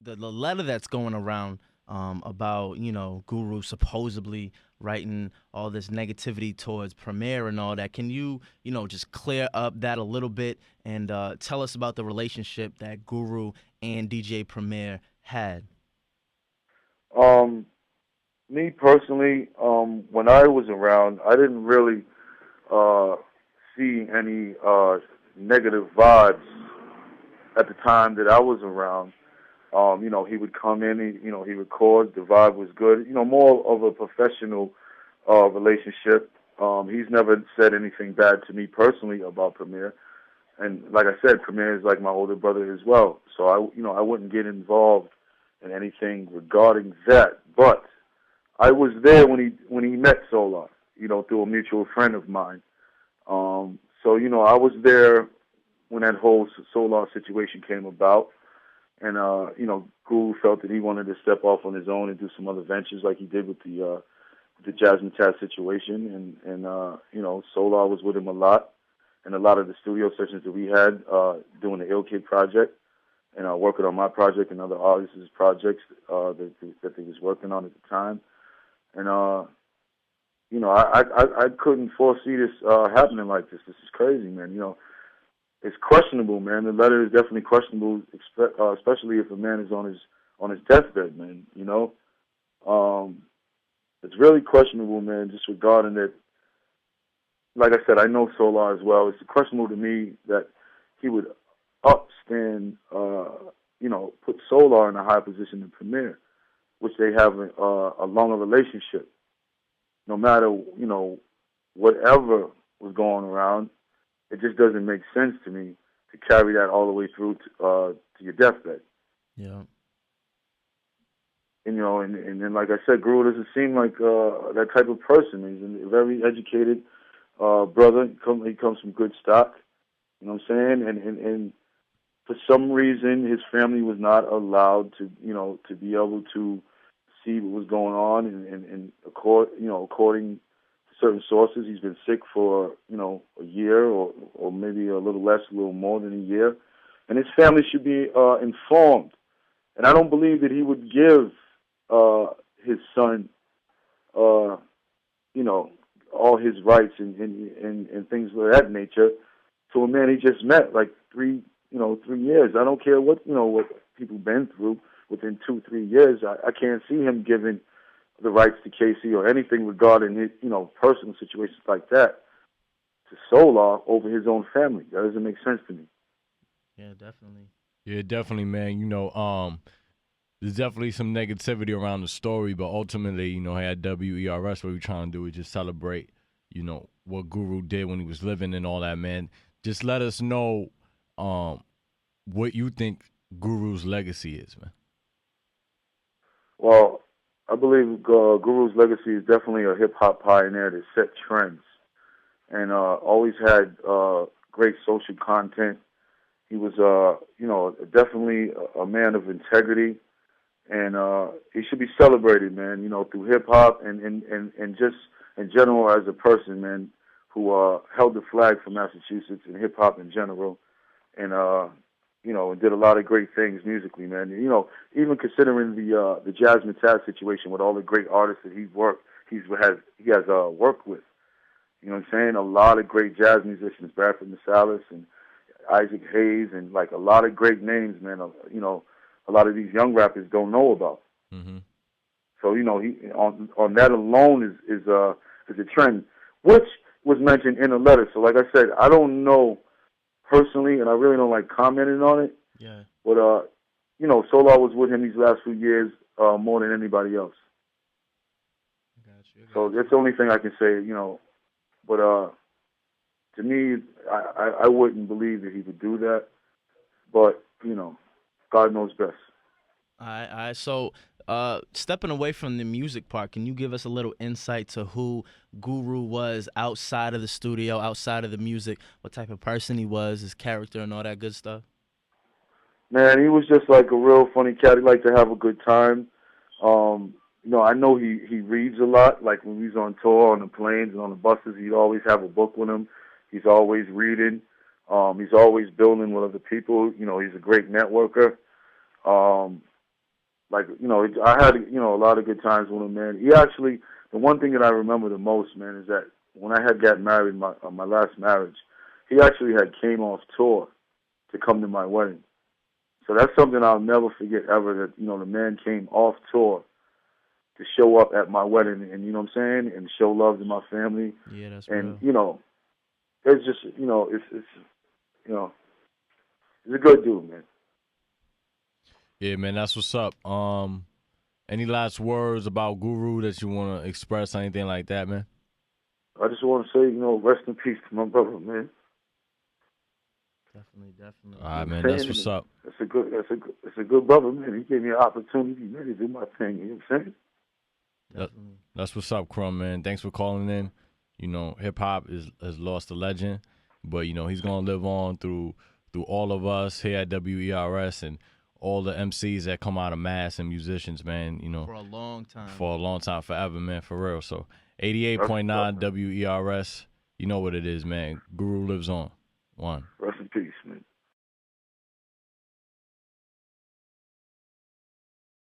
the letter that's going around about Guru supposedly writing all this negativity towards Premier and all that. Can you just clear up that a little bit and tell us about the relationship that Guru and DJ Premier had? Um, Me personally, when I was around, I didn't really uh, see any negative vibes at the time that I was around. He would come in, he records, the vibe was good. More of a professional relationship. He's never said anything bad to me personally about Premier. And like I said, Premier is like my older brother as well. So I wouldn't get involved in anything regarding that. But I was there when he met Solar, through a mutual friend of mine. So I was there when that whole Solar situation came about, and Guru felt that he wanted to step off on his own and do some other ventures like he did with the Jasmine Taz situation, and Solar was with him a lot, and a lot of the studio sessions that we had doing the Ill Kid project, and working on my project and other artists' projects that they was working on at the time, and I couldn't foresee this happening like this. This is crazy, man. It's questionable, man. The letter is definitely questionable, especially if a man is on his deathbed, man. Um, it's really questionable, man. Just regarding it, like I said, I know Solar as well. It's questionable to me that he would upstand, put Solar in a high position in Premier, which they have a longer relationship. No matter whatever was going around, it just doesn't make sense to me to carry that all the way through to your deathbed. Yeah. And then like I said, Guru doesn't seem like that type of person. He's a very educated brother. He comes from good stock. You know what I'm saying? And for some reason, his family was not allowed to be able to see what was going on. According to certain sources, he's been sick for a year or maybe a little less, a little more than a year. And his family should be informed. And I don't believe that he would give uh, his son, uh, you know, all his rights and things of that nature to a man he just met, like 3 years. I don't care what people been through within 2 3 years. I can't see him giving the rights to Casey or anything regarding his personal situations like that to Solar over his own family. That doesn't make sense to me. Yeah, definitely. Yeah, definitely, man. There's definitely some negativity around the story, but ultimately, at WERS, what we're trying to do is just celebrate, what Guru did when he was living and all that, man. Just let us know um, what you think Guru's legacy is, man. Well, I believe Guru's legacy is definitely a hip hop pioneer that set trends and always had great social content. He was, definitely a man of integrity, and he should be celebrated, man. Through hip hop and just in general as a person, man, who held the flag for Massachusetts and hip hop in general, and did a lot of great things musically, man. Even considering the Jasmine Taz situation with all the great artists that he has worked with. You know what I'm saying? A lot of great jazz musicians, Bradford Marsalis and Isaac Hayes, and like a lot of great names, man. A lot of these young rappers don't know about. Mm-hmm. So he on that alone is a trend, which was mentioned in the letter. So like I said, I don't know personally, and I really don't like commenting on it. Yeah, But Solar was with him these last few years more than anybody else. I got you. I So got that's you. the only thing I can say. But to me, I wouldn't believe that he would do that. But God knows best. All right. So, stepping away from the music part, can you give us a little insight to who Guru was outside of the studio, outside of the music? What type of person he was, his character, and all that good stuff? Man, he was just like a real funny cat. He liked to have a good time. I know he reads a lot. Like when he's on tour on the planes and on the buses, he'd always have a book with him. He's always reading. He's always building with other people. He's a great networker. Um, like, I had, a lot of good times with him, man. He actually, the one thing that I remember the most, man, is that when I had got married, my last marriage, he actually had came off tour to come to my wedding. So that's something I'll never forget ever. That the man came off tour to show up at my wedding, and you know what I'm saying, and show love to my family, Yeah, that's and real. it's just it's you know he's a good dude, man. Yeah, man, that's what's up. Any last words about Guru that you want to express, anything like that, man? I just want to say, rest in peace to my brother, man. Definitely, definitely. All You right, know man, what I'm that's what's saying? up. It's a good brother, man. He gave me an opportunity, man, to do my thing. You know what I'm saying? Definitely. That's what's up, Crumb, man. Thanks for calling in. Hip hop has lost a legend, but he's gonna live on through all of us here at WERS and all the MCs that come out of Mass and musicians, man. For a long time. For a long time, forever, man, for real. So That's what's up, 88.9 man. WERS, you know what it is, man. Guru lives on. One. Rest in peace, man.